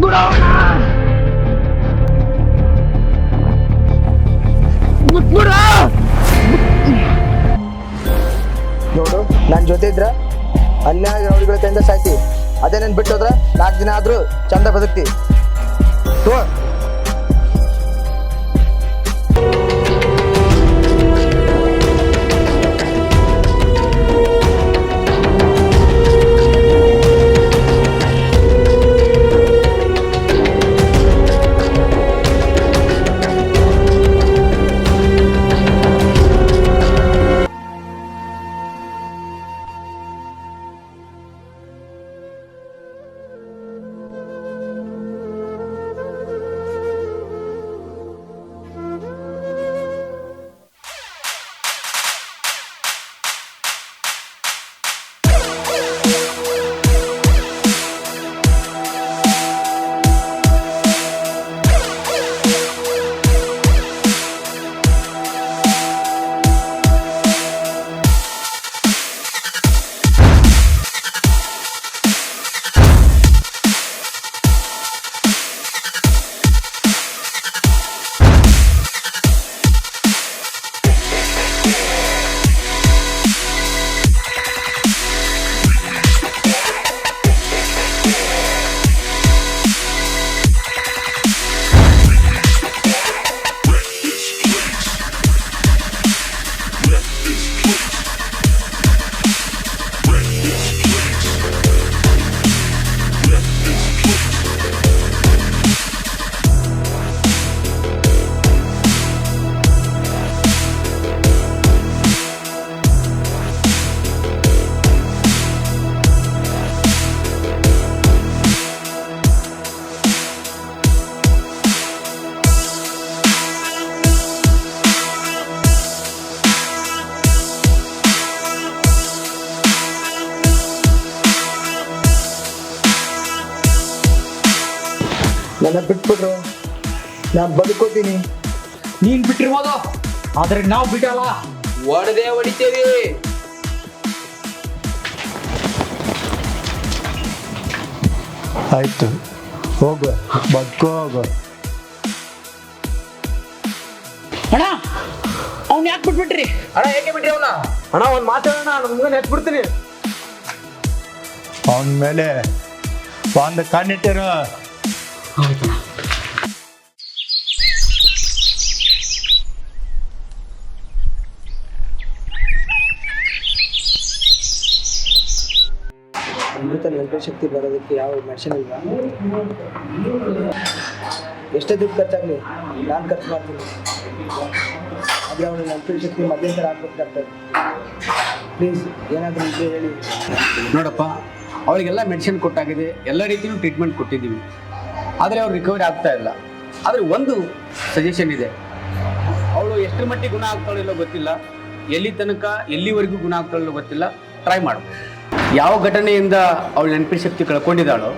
ನೋಡು ನನ್ನ ಜೊತೆ ಇದ್ರ ಅನ್ಯಾಯ ರೌಡಿಗಳ ಕೈಯಿಂದ ಸಾಯ್ತಿ. ಅದೇ ನನ್ ಬಿಟ್ಟು ಹೋದ್ರ 4 ದಿನ ಆದ್ರೂ ಚಂದ ಬದುಕ್ತಿ. ನನ್ನ ಬಿಟ್ಬಿಟ್ರು ನಾನು ಬದುಕೋತೀನಿ. ನೀನ್ ಬಿಟ್ಟಿರ್ಬೋದು, ಆದ್ರೆ ನಾವು ಬಿಟ್ಟಲ್ಲ, ಹೊಡೆದೇ ಹೊಡಿತೇವಿ. ಆಯ್ತು, ಹೋಗು, ಬದುಕೋ ಹೋಗು. ಅಣ್ಣ ಅವ್ನ ಯಾಕೆ ಬಿಟ್ಬಿಟ್ರಿ? ಅಣ್ಣ ಏಕೆ ಬಿಟ್ರಿ ಅವನ? ಅಣ್ಣ ಒಂದ್ ಮಾತಾಡೋಣ, ನನ್ನ ಮುಗ ನೆತ್ಬಿಡ್ತೀನಿ. ಅವನ ಮೇಲೆ ಒಂದು ಕಣ್ಣಿಟ್ಟಿರು. ಅಮೃತ ನೆನಪಿನ ಶಕ್ತಿ ಬರೋದಕ್ಕೆ ಯಾವ ಮೆಡಿಸಿನ್ ಇಲ್ವಾ? ಎಷ್ಟೇ ದುಡ್ಡು ಖರ್ಚಾಗಲಿ ನಾನು ಖರ್ಚು ಮಾಡ್ತೀನಿ. ಆದರೆ ಅವನ ನೆನಪಿನ ಶಕ್ತಿ ಮಧ್ಯ ಥರ ಹಾಕ್ಬೇಕು ಡಾಕ್ಟರ್. ಪ್ಲೀಸ್ ಏನಾದರೂ ಇದ್ರೆ ಹೇಳಿ. ನೋಡಪ್ಪ, ಅವಳಿಗೆಲ್ಲ ಮೆಡಿಸಿನ್ ಕೊಟ್ಟಾಗಿದೆ, ಎಲ್ಲ ರೀತಿಯೂ ಟ್ರೀಟ್ಮೆಂಟ್ ಕೊಟ್ಟಿದ್ದೀವಿ, ಆದರೆ ಅವ್ರು ರಿಕವರಿ ಆಗ್ತಾ ಇಲ್ಲ. ಆದರೆ ಒಂದು ಸಜೆಷನ್ ಇದೆ, ಅವಳು ಎಷ್ಟರ ಮಟ್ಟಿಗೆ ಗುಣ ಆಗ್ತಾಳಿಲ್ಲೋ ಗೊತ್ತಿಲ್ಲ, ಎಲ್ಲಿ ತನಕ ಎಲ್ಲಿವರೆಗೂ ಗುಣ ಆಗ್ತಾಳಿಲ್ಲೋ ಗೊತ್ತಿಲ್ಲ, ಟ್ರೈ ಮಾಡು. ಯಾವ ಘಟನೆಯಿಂದ ಅವಳು ನೆನಪಿನ ಶಕ್ತಿ ಕಳ್ಕೊಂಡಿದ್ದಾಳೋ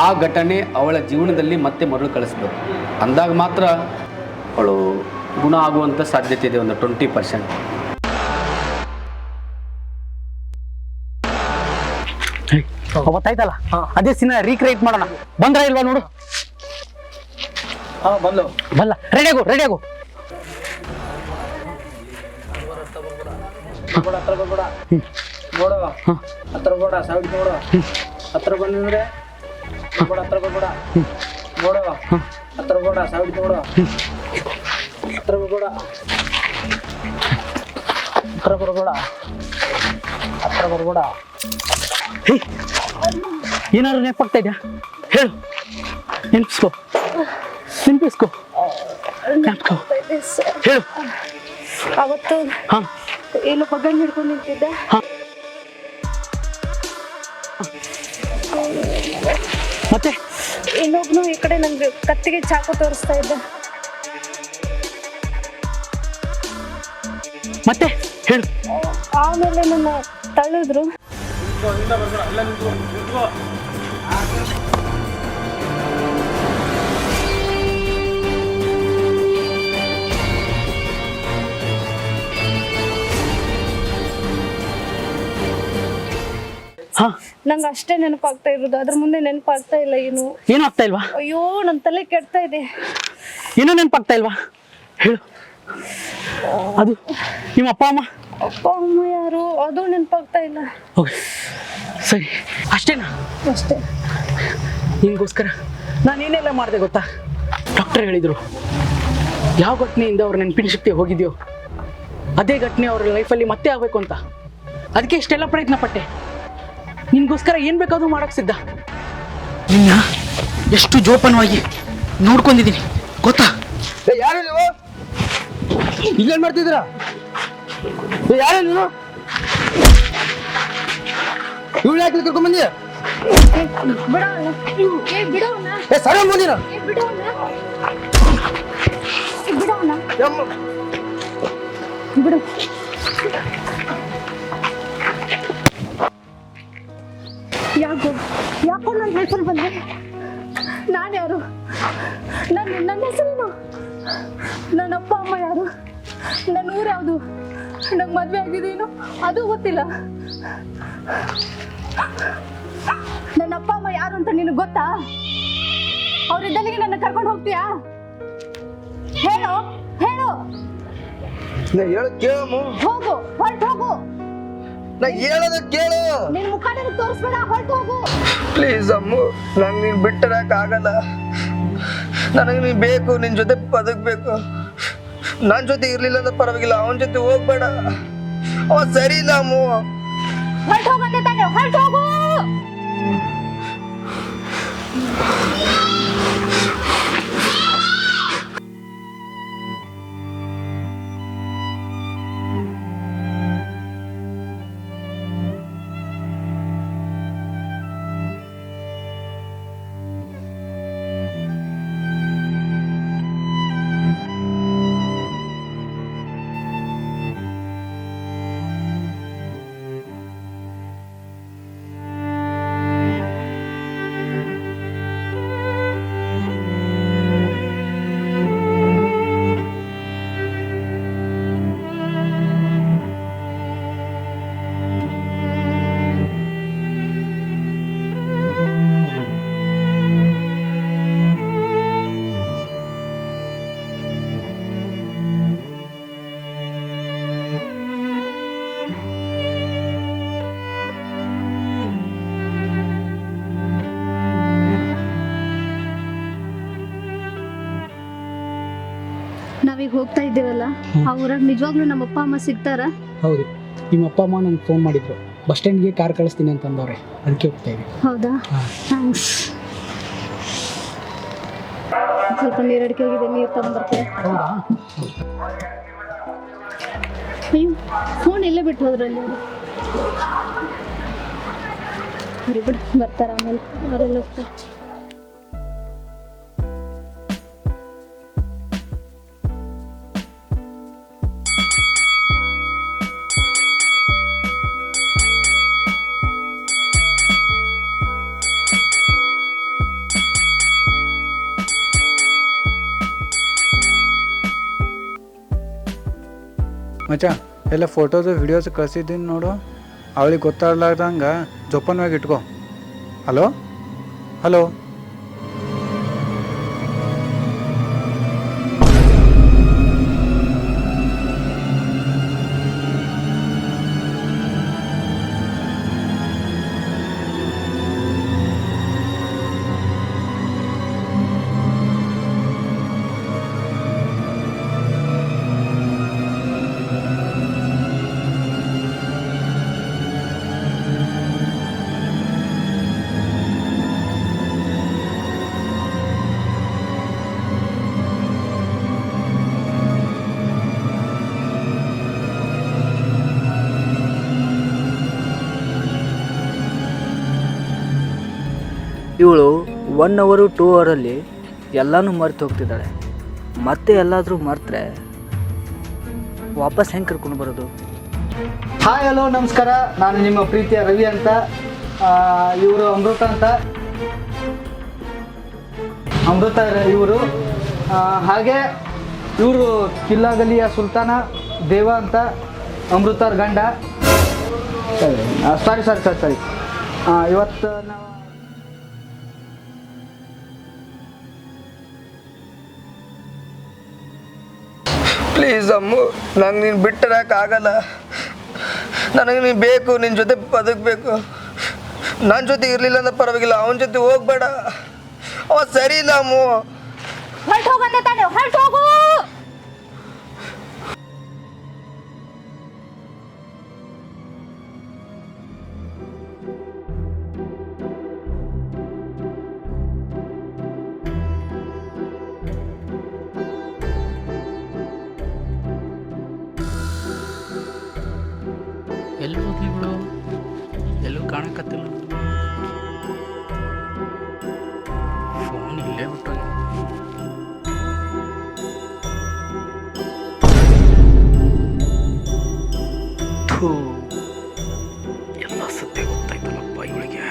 ಆ ಘಟನೆ ಅವಳ ಜೀವನದಲ್ಲಿ ಮತ್ತೆ ಮರಳು ಕಳಿಸ್ಬೇಕು. ಅಂದಾಗ ಮಾತ್ರ ಅವಳು ಗುಣ ಆಗುವಂಥ ಸಾಧ್ಯತೆ ಇದೆ, ಒಂದು 20%. ಅವತ್ತಾಯ್ತಲ್ಲ, ಅದೇ ಸಿನಿಮಾ ರೀಕ್ರಿಯೇಟ್ ಮಾಡೋಣ. ಬಂದ್ರ ಇಲ್ವಾ ನೋಡು. ಬಲ್ಲ, ರೆಡಿಯಾಗು. ನೋಡು ಹತ್ರ ಬೇಡ, ಸಾವಿರ ನೋಡು. ಹತ್ರ ಬಂದ್ರೆ ಹತ್ರ ಬರ್ಬೇಡ. ನೋಡು ಹತ್ರ ಬೇಡ, ಸಾವಿರ ನೋಡು. ಹತ್ರ ಬರ್ಬೇಡ, ಹತ್ರ ಬರ್ಬೇಡ, ಹತ್ರ ಬರ್ಬೇಡ. ಏನಾದ್ರು ನೆನಪಾಗ್ತಾ ಇದೆಯಾ? ಹೇಳು, ನೆನಪಿಸ್ಕೋ. ಹೇಳು. ಅವತ್ತು ಏನು ಪಗಂಡ್ ಹಿಡ್ಕೊಂಡು ನಿಂತಿದ್ದೆ. ಮತ್ತೆ ಇನ್ನೊಬ್ನು ಈ ಕಡೆ ನಂಗೆ ಕತ್ತಿಗೆ ಚಾಕು ತೋರಿಸ್ತಾ ಇದ್ದ. ಮತ್ತೆ ಹೇಳು. ಆಮೇಲೆ ನನ್ನ ತಳ್ಳಿದ್ರು. ನಂಗೆ ಅಷ್ಟೇ ನೆನಪಾಗ್ತಾ ಇರೋದು, ಅದ್ರ ಮುಂದೆ ನೆನಪಾಗ್ತಾ ಇಲ್ಲ ಏನು. ಏನು ಆಗ್ತಾ ಇಲ್ವಾ? ಅಯ್ಯೋ ನನ್ನ ತಲೆ ಕೆಡ್ತಾ ಇದೆ. ಏನೂ ನೆನಪಾಗ್ತಾ ಇಲ್ವಾ? ಹೇಳು. ಅದು ನಿಮ್ಮ ಅಪ್ಪ ಅಮ್ಮ? ಅಪ್ಪ ಅಮ್ಮ ಯಾರು ಅದು ನೆನಪಾಗ್ತಾ ಇಲ್ಲ. ಓಕೆ ಸರಿ, ಅಷ್ಟೇನಾ? ಅಷ್ಟೇ. ನಿನಗೋಸ್ಕರ ನಾನು ಏನೆಲ್ಲ ಮಾಡಿದೆ ಗೊತ್ತಾ? ಡಾಕ್ಟರ್ ಹೇಳಿದರು, ಯಾವ ಘಟನೆಯಿಂದ ಅವ್ರ ನೆನಪಿನ ಶಕ್ತಿ ಹೋಗಿದೆಯೋ ಅದೇ ಘಟನೆ ಅವ್ರ ಲೈಫಲ್ಲಿ ಮತ್ತೆ ಆಗಬೇಕು ಅಂತ. ಅದಕ್ಕೆ ಇಷ್ಟೆಲ್ಲ ಪ್ರಯತ್ನ ಪಟ್ಟೆ. ನಿನಗೋಸ್ಕರ ಏನು ಬೇಕಾದ್ರೂ ಮಾಡೋಕ್ಕೆ ಸಿದ್ಧ. ನಿನ್ನ ಎಷ್ಟು ಜೋಪಾನವಾಗಿ ನೋಡ್ಕೊಂಡಿದ್ದೀನಿ ಗೊತ್ತಾ? ಯಾರು ನೀವು? ಇಲ್ಲೇನು ಮಾಡ್ತಿದ್ದೀರಾ? ಯಾರು ನೀನು? ಇವಳು ಯಾಕೆ ಕರ್ಕೊಂಡ್ಬಂದಿ? ಸರ ಬಂದಿರ ಬಿಡು. ಯಾಕೋ ನನ್ನ ಹೆಸರು ಬಂದೆ? ನಾನು ಯಾರು? ನನ್ನ ಹೆಸರೇನು? ನನ್ನ ಅಪ್ಪ ಅಮ್ಮ ಯಾರು? ನನ್ನ ಊರು ಯಾವುದು? ನಂಗೆ ಮದುವೆ ಆಗಿದ್ದೇನು ಅದು ಗೊತ್ತಿಲ್ಲ. ನನ್ನ ಅಪ್ಪ ಅಮ್ಮ ಯಾರು ಅಂತ ನಿನಗೆ ಗೊತ್ತಾ? ಅವರಿದ್ದಲ್ಲಿಗೆ ನನ್ನ ಕರ್ಕೊಂಡು ಹೋಗ್ತೀಯಾ? ಹೇಳು ಹೇಳು. ಹೇಳು ಕೇಳಮ್ಮ. ಹೋಗು, ಹೊರಟು ಹೋಗು. ನಾ ಹೇಳೋದ ಕೇಳು. ನಿನ್ ಮುಖ ನನಗೆ ತೋರಿಸ್ಬೇಡ, ಹೊರಟು ಹೋಗು. ಪ್ಲೀಸ್ ಅಮ್ಮ, ನಂಗೆ ನೀನು ಬಿಟ್ಟರಕ್ಕೆ ಆಗಲ್ಲ. ನನಗೆ ನೀನು ಬೇಕು, ನಿನ್ನ ಜೊತೆ ಬದುಕಬೇಕು. ನನ್ನ ಜೊತೆ ಇರ್ಲಿಲ್ಲ ಅಂದ್ರೆ ಪರವಾಗಿಲ್ಲ, ಅವನ ಜೊತೆ ಹೋಗ್ಬೇಡ. ಅವ ಸರಿ ಇಲ್ಲ ಅಮ್ಮ. ಹೊರಟು ಹೋಗಂದೆ ತಾನೆ, ಹೊರಟು ಹೋಗು. ನಾವೀಗ ಹೋಗ್ತಾ ಇದ್ದೀವಲ್ಲ, ಆ ಊರಾಗ ನಿಜವಾಗ್ಲೂ ನಮ್ಮ ಅಪ್ಪ ಅಮ್ಮ ಸಿಗ್ತಾರ? ಹೌದು, ನಿಮ್ಮ ಅಪ್ಪ ಅಮ್ಮ ನನಗೆ ಫೋನ್ ಮಾಡಿದ್ರು, ಬಸ್ ಸ್ಟ್ಯಾಂಡ್ಗೆ ಕಾರ್ ಕಳಿಸ್ತೀನಿ ಅಂತಂದವ್ರೆ, ಅದಕ್ಕೆ ಹೋಗ್ತಾ ಇದ್ದೀವಿ. ಹೌದಾ? ಥ್ಯಾಂಕ್ಸ್. ಸ್ವಲ್ಪ ನೀರಡಿಕೆ ಆಗಿದೆ, ನೀರು ತಗೊಂಡ್ಬರ್ತೀವಿ. ಹೌದಾ? ಅಯ್ಯೋ, ಫೋನ್ ಎಲ್ಲೇ ಬಿಟ್ಟು ಹೋದ್ರಲ್ಲಿ? ಸರಿ ಬಿಡು, ಬರ್ತಾರ ಆಮೇಲೆ, ಅವರೆಲ್ಲ ಹೋಗ್ತಾರೆ. ಮಚ್ಚ, ಎಲ್ಲ ಫೋಟೋಸು ವಿಡಿಯೋಸ್ ಕಳಿಸಿದ್ದೀನಿ ನೋಡು. ಅವಳಿಗೆ ಗೊತ್ತಾಗ್ಲಾರ್ದಂಗೆ ಜೋಪಾನವಾಗಿ ಇಟ್ಕೋ. Hello hello. ಇವಳು 1 ಅವರ್ 2 ಅವರಲ್ಲಿ ಎಲ್ಲನೂ ಮರೆತು ಹೋಗ್ತಿದ್ದಾಳೆ. ಮತ್ತೆ ಎಲ್ಲಾದರೂ ಮರೆತರೆ ವಾಪಸ್ ಹೆಂಗೆ ಕರ್ಕೊಂಡು ಬರೋದು? ಹಾಯ್, ಹಲೋ, ನಮಸ್ಕಾರ. ನಾನು ನಿಮ್ಮ ಪ್ರೀತಿಯ ರವಿ ಅಂತ. ಇವರು ಅಮೃತ ಅಂತ. ಅಮೃತ ಇವರು. ಹಾಗೆ ಇವರು ಕಿಲ್ಲಾಗಲಿಯ ಸುಲ್ತಾನ ದೇವ ಅಂತ, ಅಮೃತವ್ರ ಗಂಡ. ಸಾರಿ. ಇವತ್ತು ನಾವು ಪ್ಲೀಸ್ ಅಮ್ಮು, ನಂಗೆ ನೀನು ಬಿಟ್ಟಿರೋಕ್ಕಾಗಲ್ಲ. ನನಗೆ ನೀನು ಬೇಕು, ನಿನ್ನ ಜೊತೆ ಬದುಕಬೇಕು. ನನ್ನ ಜೊತೆ ಇರಲಿಲ್ಲ ಅಂದ್ರೆ ಪರವಾಗಿಲ್ಲ, ಅವನ ಜೊತೆ ಹೋಗ್ಬೇಡ. ಅವ ಸರಿ ಇಲ್ಲ ಅಮ್ಮು. ಹೊರಟು ಹೋಗಂದೆ ತಾನೆ, ಹೊರಟು ಹೋಗು. ಎಲ್ಲಿ ಹೋದ್ಲಿ ಬಿಡು, ಎಲ್ಲೂ ಕಾಣಕತ್ತಿಲ್ಲ. ಫೋನ್ ಇಲ್ಲೇ ಬಿಟ್ಟು ಎಲ್ಲ ಸತ್ಯ ಗೊತ್ತಾಯ್ತಲ್ಲಪ್ಪ ಇವಳಿಗೆ.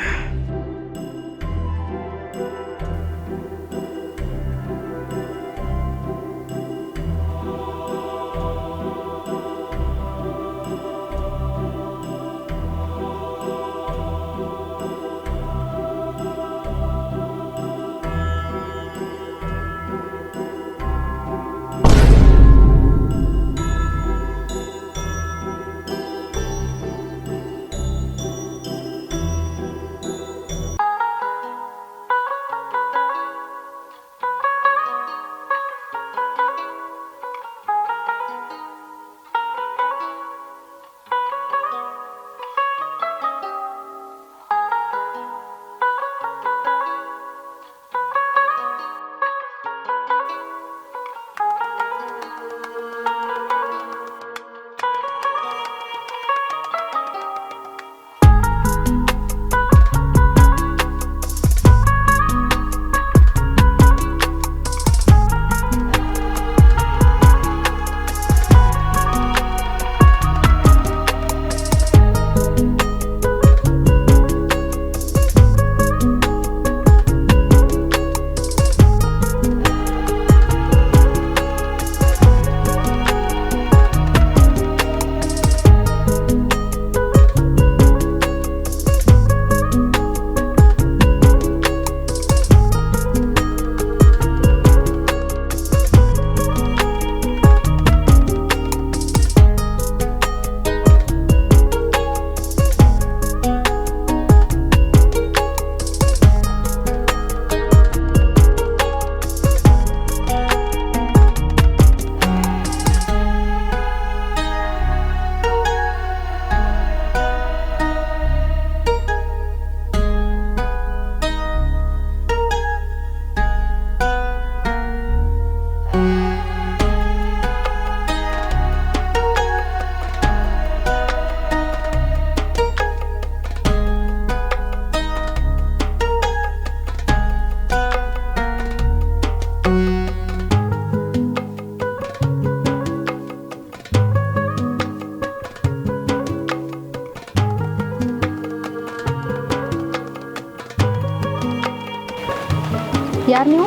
ಯಾರು ನೀವು?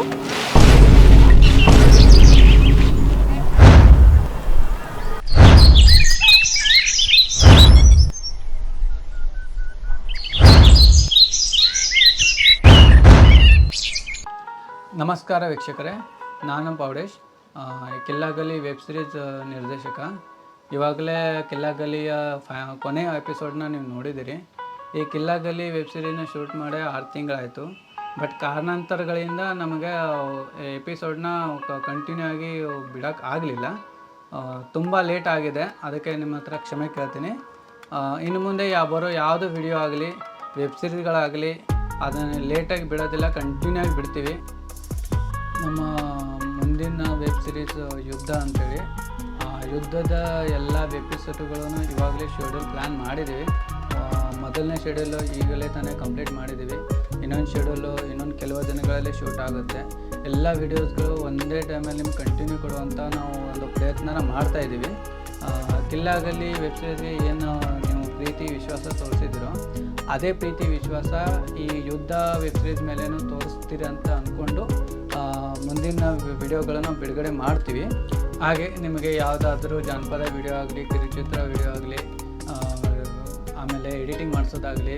ನಮಸ್ಕಾರ ವೀಕ್ಷಕರೇ, ನಾನು ಪೌಡೇಶ್, ಕಿಲ್ಲಾಗಲಿ ವೆಬ್ ಸಿರೀಸ್ ನಿರ್ದೇಶಕ. ಇವಾಗಲೇ ಕಿಲ್ಲಾಗಲಿಯ ಕೊನೆಯ ಎಪಿಸೋಡ್ನ ನೀವು ನೋಡಿದ್ದೀರಿ. ಈ ಕಿಲ್ಲಾಗಲಿ ವೆಬ್ ಸಿರೀಸ್ನ ಶೂಟ್ ಮಾಡಿ 6 ತಿಂಗಳಾಯಿತು. ಬಟ್ ಕಾರಣಾಂತರಗಳಿಂದ ನಮಗೆ ಎಪಿಸೋಡ್ನ ಕಂಟಿನ್ಯೂ ಆಗಿ ಬಿಡೋಕ್ಕೆ ಆಗಲಿಲ್ಲ. ತುಂಬ ಲೇಟ್ ಆಗಿದೆ, ಅದಕ್ಕೆ ನಿಮ್ಮ ಹತ್ರ ಕ್ಷಮೆ ಕೇಳ್ತೀನಿ. ಇನ್ನು ಮುಂದೆ ಬರೋ ಯಾವುದೇ ವಿಡಿಯೋ ಆಗಲಿ, ವೆಬ್ ಸಿರೀಸ್ಗಳಾಗಲಿ ಅದನ್ನು ಲೇಟಾಗಿ ಬಿಡೋದಿಲ್ಲ, ಕಂಟಿನ್ಯೂ ಆಗಿ ಬಿಡ್ತೀವಿ. ನಮ್ಮ ಮುಂದಿನ ವೆಬ್ ಸಿರೀಸ್ ಯುದ್ಧ ಅಂಥೇಳಿ, ಆ ಯುದ್ಧದ ಎಲ್ಲ ಎಪಿಸೋಡ್ಗಳನ್ನು ಇವಾಗಲೇ ಶೆಡ್ಯೂಲ್ ಪ್ಲ್ಯಾನ್ ಮಾಡಿದ್ದೀವಿ. ಮೊದಲನೇ ಶೆಡ್ಯೂಲು ಈಗಲೇ ತಾನೇ ಕಂಪ್ಲೀಟ್ ಮಾಡಿದ್ದೀವಿ. ಇನ್ನೊಂದು ಶೆಡ್ಯೂಲು ಇನ್ನೊಂದು ಕೆಲವು ದಿನಗಳಲ್ಲಿ ಶೂಟ್ ಆಗುತ್ತೆ. ಎಲ್ಲ ವೀಡಿಯೋಸ್ಗಳು ಒಂದೇ ಟೈಮಲ್ಲಿ ನಿಮ್ಗೆ ಕಂಟಿನ್ಯೂ ಕೊಡುವಂಥ ನಾವು ಒಂದು ಪ್ರಯತ್ನ ಮಾಡ್ತಾಯಿದ್ದೀವಿ. ಕಿಲ್ಲಾಗಲಿ ವೆಬ್ ಸಿರೀಸ್ಗೆ ಏನು ನೀವು ಪ್ರೀತಿ ವಿಶ್ವಾಸ ತೋರಿಸಿದಿರೋ ಅದೇ ಪ್ರೀತಿ ವಿಶ್ವಾಸ ಈ ಯುದ್ಧ ವೆಬ್ ಸಿರೀಸ್ ಮೇಲೇನು ತೋರಿಸ್ತೀರಿ ಅಂತ ಅಂದ್ಕೊಂಡು ಮುಂದಿನ ವಿಡಿಯೋಗಳನ್ನು ಬಿಡುಗಡೆ ಮಾಡ್ತೀವಿ. ಹಾಗೆ ನಿಮಗೆ ಯಾವುದಾದ್ರೂ ಜಾನಪದ ವಿಡಿಯೋ ಆಗಲಿ, ಕಿರುಚಿತ್ರ ವಿಡಿಯೋ ಆಗಲಿ, ಆಮೇಲೆ ಎಡಿಟಿಂಗ್ ಮಾಡಿಸೋದಾಗಲಿ,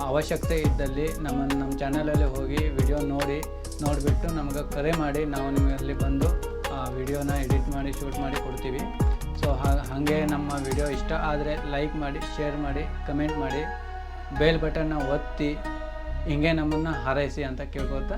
ಅವಶ್ಯಕತೆ ಇದ್ದಲ್ಲಿ ನಮ್ಮ ಚಾನಲಲ್ಲಿ ಹೋಗಿ ವಿಡಿಯೋ ನೋಡಿಬಿಟ್ಟು ನಮಗೆ ಕರೆ ಮಾಡಿ ನಾವು ನಿಮ್ಮಲ್ಲಿ ಬಂದು ವಿಡಿಯೋನ ಎಡಿಟ್ ಮಾಡಿ ಶೂಟ್ ಮಾಡಿ ಕೊಡ್ತೀವಿ. ಸೊ ಹಾಗೆ ನಮ್ಮ ವಿಡಿಯೋ ಇಷ್ಟ ಆದರೆ ಲೈಕ್ ಮಾಡಿ, ಶೇರ್ ಮಾಡಿ, ಕಮೆಂಟ್ ಮಾಡಿ, ಬೆಲ್ ಬಟನ್ನ ಒತ್ತಿ ಹಿಂಗೆ ನಮ್ಮನ್ನು ಹಾರೈಸಿ ಅಂತ ಕೇಳ್ಕೊತಾ